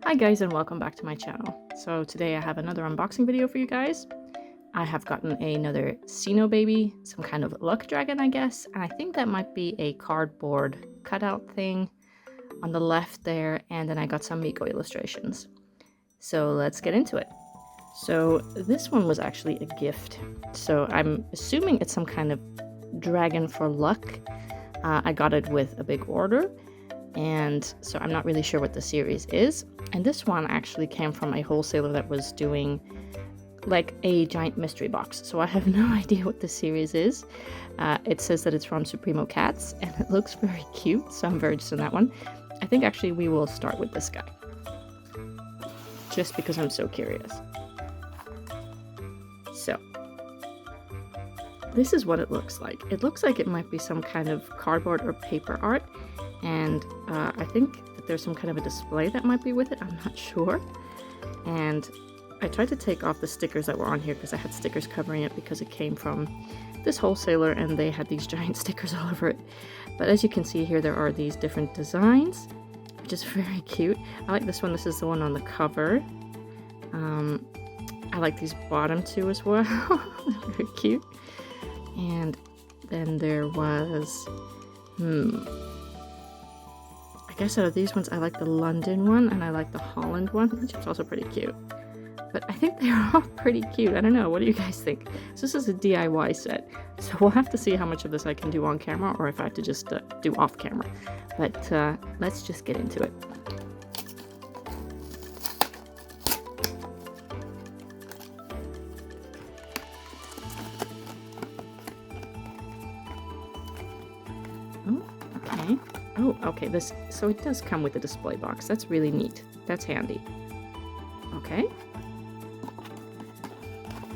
Hi guys, and welcome back to my channel. So today I have another unboxing video for you guys. I have gotten another Cinobaby, some kind of luck dragon I guess, and I think that might be a cardboard cutout thing on the left there, and then I got some Mikko illustrations. So let's get into it. So this one was actually a gift, so I'm assuming it's some kind of dragon for luck. I got it with a big order, and so I'm not really sure what the series is. And this one actually came from a wholesaler that was doing like a giant mystery box, so I have no idea what the series is. It says that it's from Supremocat, and it looks very cute, so I'm very interested in that one. I think actually we will start with this guy, just because I'm so curious. So this is what it looks like. It looks like it might be some kind of cardboard or paper art, and I think that there's some kind of a display that might be with it. I'm not sure. And I tried to take off the stickers that were on here because I had stickers covering it because it came from this wholesaler and they had these giant stickers all over it. But as you can see here, there are these different designs, which is very cute. I like this one. This is the one on the cover. I like these bottom two as well. Very cute. And then there was, I guess out of these ones, I like the London one and I like the Holland one, which is also pretty cute. But I think they're all pretty cute. I don't know. What do you guys think? So this is a DIY set, so we'll have to see how much of this I can do on camera or if I have to just do off camera. But let's just get into it. Okay. Oh, okay, so it does come with a display box. That's really neat. That's handy. Okay.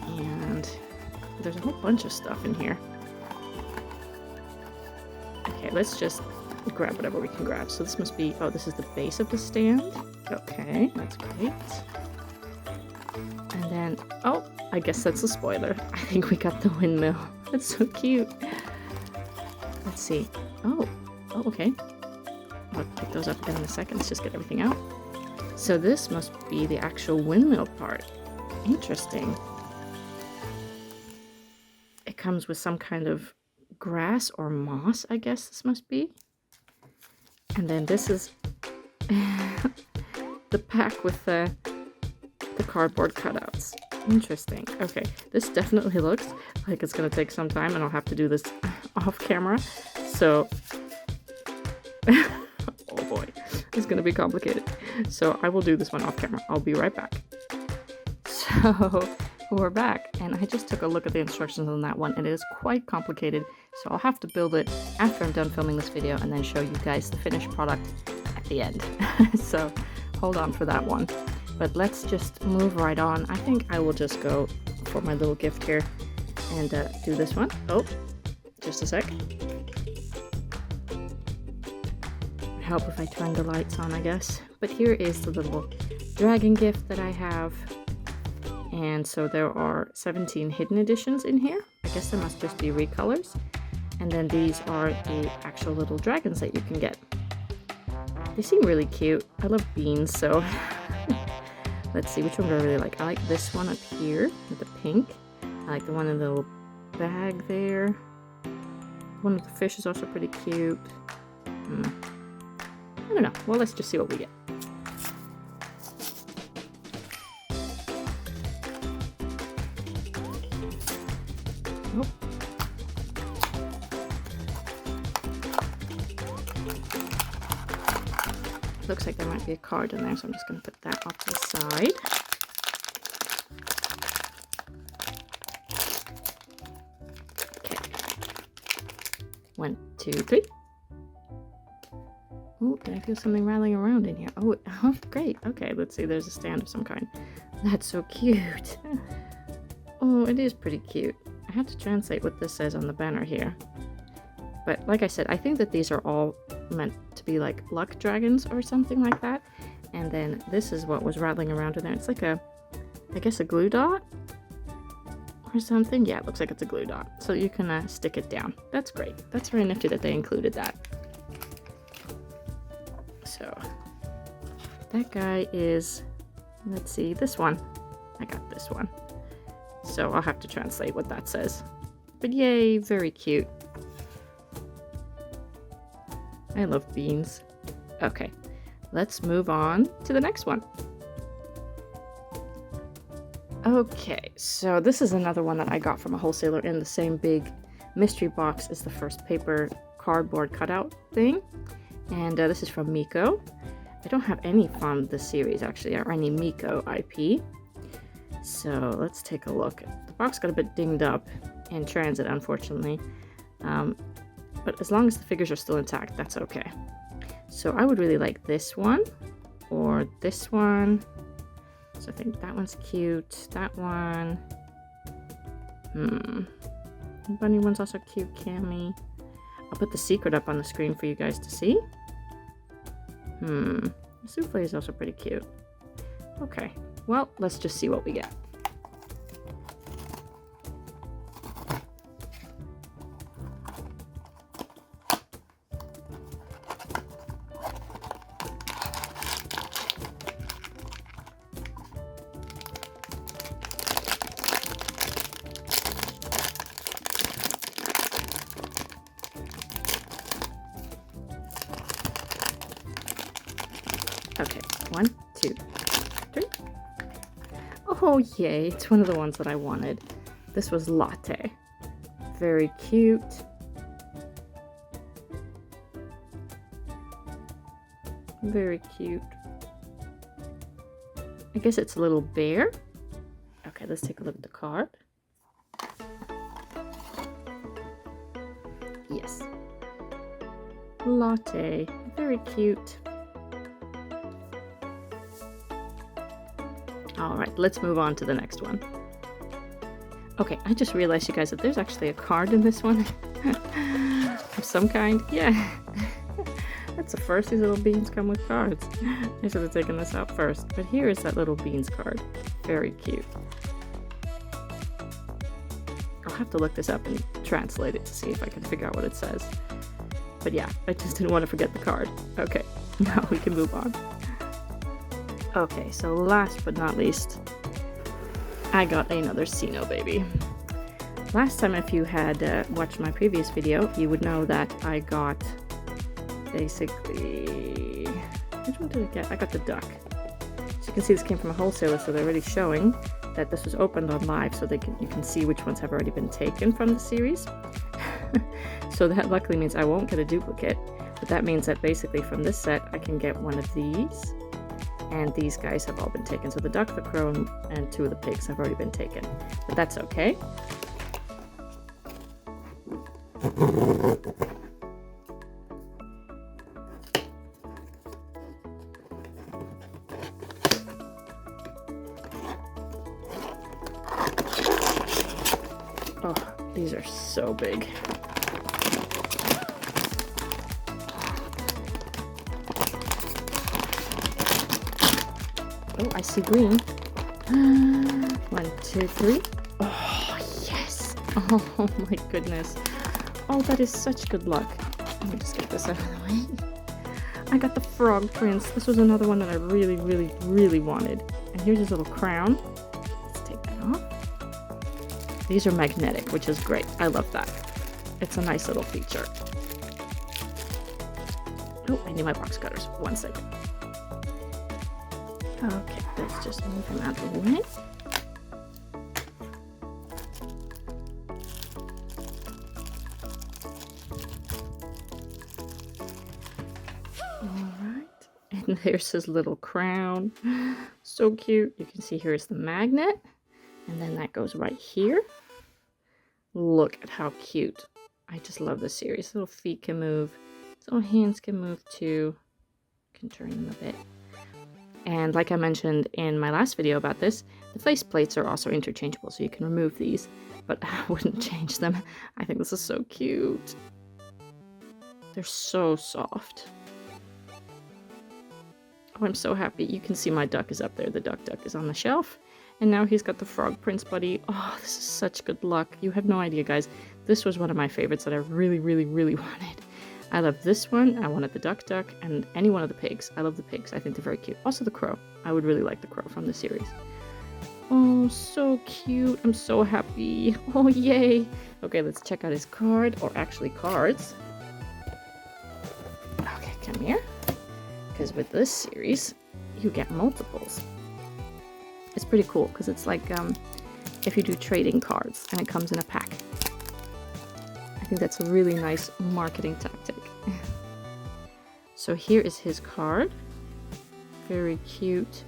And there's a whole bunch of stuff in here. Okay, let's just grab whatever we can grab. So this must be, oh, this is the base of the stand. Okay, that's great. And then, oh, I guess that's a spoiler. I think we got the windmill. That's so cute. Let's see. Oh, okay. I'll pick those up again in a second. Let's just get everything out. So this must be the actual windmill part. Interesting. It comes with some kind of grass or moss, I guess this must be. And then this is the pack with the cardboard cutouts. Interesting. Okay, this definitely looks like it's going to take some time and I'll have to do this off camera. So, oh boy, it's going to be complicated. So I will do this one off camera. I'll be right back. So we're back, and I just took a look at the instructions on that one, and it is quite complicated. So I'll have to build it after I'm done filming this video and then show you guys the finished product at the end. So hold on for that one. But let's just move right on. I think I will just go for my little gift here and do this one. Oh, just a sec. Help if I turn the lights on, I guess. But here is the little dragon gift that I have. And so there are 17 hidden editions in here. I guess there must just be recolors. And then these are the actual little dragons that you can get. They seem really cute. I love beans, so let's see, which one do I really like? I like this one up here with the pink. I like the one in the little bag there. One with the fish is also pretty cute. I don't know. Well, let's just see what we get. Oh. Looks like there might be a card in there, so I'm just going to put that off to the side. Okay. 1, 2, 3. Oh, I feel something rattling around in here. Oh, great. Okay, let's see. There's a stand of some kind. That's so cute. Oh, it is pretty cute. I have to translate what this says on the banner here. But like I said, I think that these are all meant to be like luck dragons or something like that. And then this is what was rattling around in there. It's like I guess a glue dot or something. Yeah, it looks like it's a glue dot. So you can stick it down. That's great. That's very nifty that they included that. So That guy is, let's see, this one. I got this one. So I'll have to translate what that says. But yay, very cute. I love beans. Okay, let's move on to the next one. Okay, so this is another one that I got from a wholesaler in the same big mystery box as the first paper cardboard cutout thing. And this is from Mikko. I don't have any from the series actually, or any Mikko IP. So let's take a look. The box got a bit dinged up in transit, unfortunately. But as long as the figures are still intact, that's okay. So I would really like this one, or this one. So I think that one's cute. That one. The bunny one's also cute, Cammy. I'll put the secret up on the screen for you guys to see. The souffle is also pretty cute. Okay, well, let's just see what we get. Okay, 1, 2, 3. Oh yay, it's one of the ones that I wanted. This was Latte. Very cute. Very cute. I guess it's a little bear. Okay, let's take a look at the card. Yes. Latte. Very cute. Alright, let's move on to the next one. Okay, I just realized, you guys, that there's actually a card in this one. Of some kind. Yeah. That's the first. These little beans come with cards. I should have taken this out first. But here is that little beans card. Very cute. I'll have to look this up and translate it to see if I can figure out what it says. But yeah, I just didn't want to forget the card. Okay, now we can move on. Okay, so last but not least, I got another Cinobaby. Last time, if you had watched my previous video, you would know that I got basically... Which one did I get? I got the duck. So you can see this came from a wholesaler, so they're already showing that this was opened on live, so you can see which ones have already been taken from the series. So that luckily means I won't get a duplicate, but that means that basically from this set I can get one of these. And these guys have all been taken. So the duck, the crow, and 2 of the pigs have already been taken. But that's okay. Oh, these are so big. Oh, I see green. 1, 2, 3. Oh, yes. Oh, my goodness. Oh, that is such good luck. Let me just get this out of the way. I got the frog prince. This was another one that I really, really, really wanted. And here's his little crown. Let's take that off. These are magnetic, which is great. I love that. It's a nice little feature. Oh, I need my box cutters. 1 second. Okay, let's just move him out of the way. Alright, and there's his little crown. So cute. You can see here's the magnet, and then that goes right here. Look at how cute. I just love this series. His little feet can move. His little hands can move too. Can turn them a bit. And like I mentioned in my last video about this, the face plates are also interchangeable, so you can remove these, but I wouldn't change them. I think this is so cute. They're so soft. Oh, I'm so happy. You can see my duck is up there. The duck is on the shelf. And now he's got the frog prince buddy. Oh, this is such good luck. You have no idea, guys. This was one of my favorites that I really, really, really wanted. I love this one. I wanted the duck, and any one of the pigs. I love the pigs. I think they're very cute. Also the crow. I would really like the crow from the series. Oh, so cute. I'm so happy. Oh, yay. Okay, let's check out his card, or actually cards. Okay, come here. Because with this series, you get multiples. It's pretty cool, because it's like if you do trading cards, and it comes in a pack. I think that's a really nice marketing tactic. So here is his card. Very cute.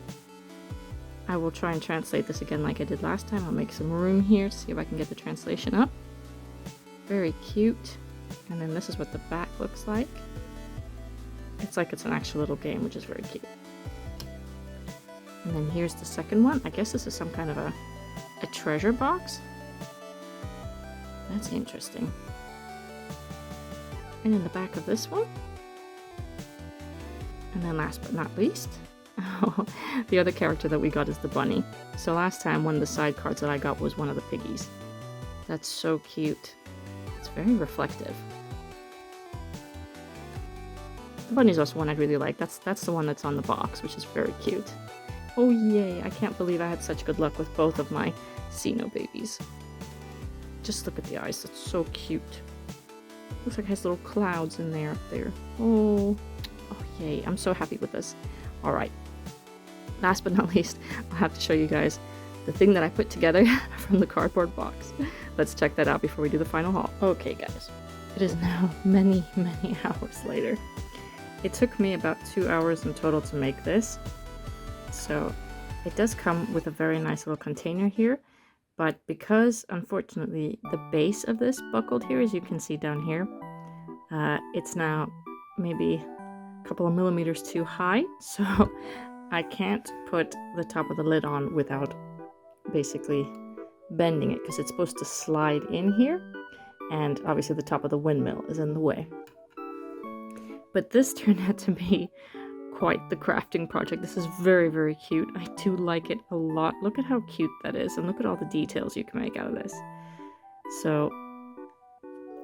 I will try and translate this again like I did last time. I'll make some room here, see if I can get the translation up. Very cute. And then this is what the back looks like. It's like it's an actual little game, which is very cute. And then here's the second one. I guess this is some kind of a treasure box. That's interesting. And in the back of this one. And then last but not least, the other character that we got is the bunny. So last time, one of the side cards that I got was one of the piggies. That's so cute. It's very reflective. The bunny's also one I really like. That's the one that's on the box, which is very cute. Oh yay, I can't believe I had such good luck with both of my Cinobabies. Just look at the eyes, that's so cute. Looks like it has little clouds in there up there. Oh yay, I'm so happy with this. Alright, last but not least, I'll have to show you guys the thing that I put together from the cardboard box. Let's check that out before we do the final haul. Okay guys, it is now many hours later. It took me about 2 hours in total to make this. So it does come with a very nice little container here, but because unfortunately the base of this buckled here, as you can see down here, it's now maybe a couple of millimeters too high, so I can't put the top of the lid on without basically bending it, because it's supposed to slide in here, and obviously the top of the windmill is in the way. But this turned out to be quite the crafting project. This is very cute. I do like it a lot. Look at how cute that is, and look at all the details you can make out of this. So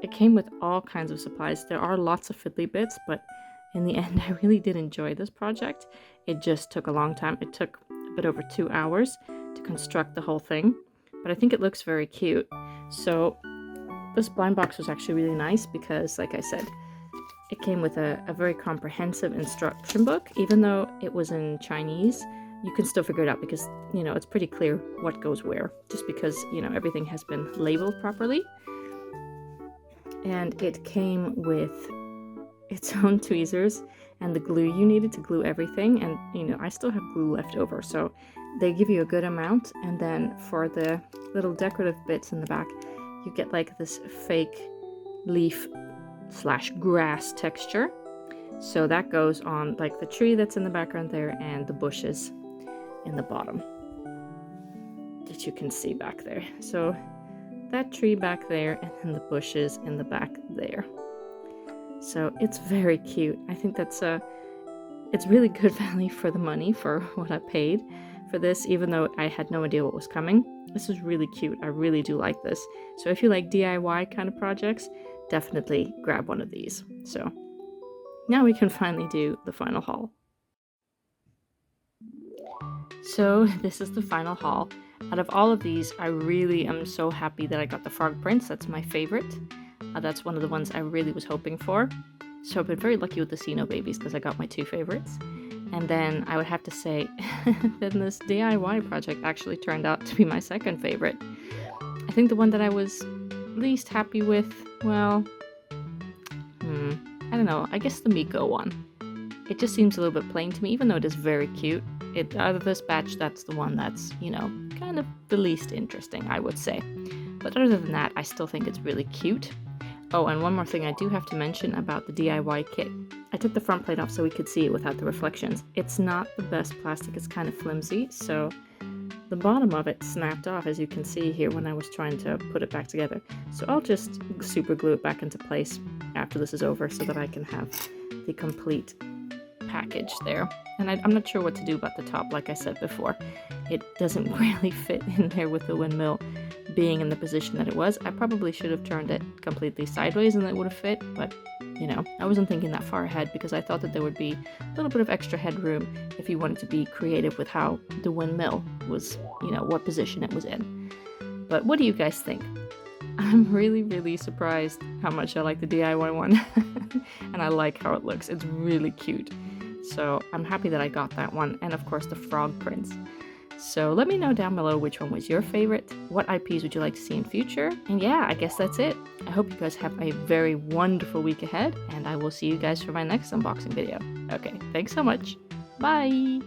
it came with all kinds of supplies. There are lots of fiddly bits, but in the end I really did enjoy this project. It just took a long time. It took a bit over 2 hours to construct the whole thing, but I think it looks very cute. So this blind box was actually really nice because, like I said, it came with a very comprehensive instruction book. Even though it was in Chinese, you can still figure it out because, you know, it's pretty clear what goes where, just because, you know, everything has been labeled properly. And it came with its own tweezers and the glue you needed to glue everything. And, you know, I still have glue left over, so they give you a good amount. And then for the little decorative bits in the back, you get like this fake leaf / grass texture. So that goes on like the tree that's in the background there and the bushes in the bottom that you can see back there. So that tree back there and then the bushes in the back there. So it's very cute. I think that's it's really good value for the money for what I paid for this, even though I had no idea what was coming. This is really cute. I really do like this. So if you like DIY kind of projects, definitely grab one of these. So now we can finally do the final haul. So this is the final haul. Out of all of these, I really am so happy that I got the Frog Prince. That's my favorite. That's one of the ones I really was hoping for. So I've been very lucky with the Cinobabies because I got my 2 favorites. And then I would have to say that this DIY project actually turned out to be my 2nd favorite. I think the one that I was least happy with, well, I don't know, I guess the Mikko one. It just seems a little bit plain to me, even though it is very cute. Out of this batch, that's the one that's, you know, kind of the least interesting, I would say. But other than that, I still think it's really cute. Oh, and one more thing I do have to mention about the DIY kit. I took the front plate off so we could see it without the reflections. It's not the best plastic, it's kind of flimsy, so the bottom of it snapped off, as you can see here when I was trying to put it back together. So I'll just super glue it back into place after this is over so that I can have the complete package there. And I'm not sure what to do about the top, like I said before. It doesn't really fit in there with the windmill being in the position that it was. I probably should have turned it completely sideways and it would have fit, but you know, I wasn't thinking that far ahead because I thought that there would be a little bit of extra headroom if you wanted to be creative with how the windmill was, you know, what position it was in. But what do you guys think? I'm really surprised how much I like the DIY one. And I like how it looks. It's really cute. So I'm happy that I got that one. And of course the frog prints. So let me know down below which one was your favorite. What IPs would you like to see in future? And yeah, I guess that's it. I hope you guys have a very wonderful week ahead. And I will see you guys for my next unboxing video. Okay, thanks so much. Bye!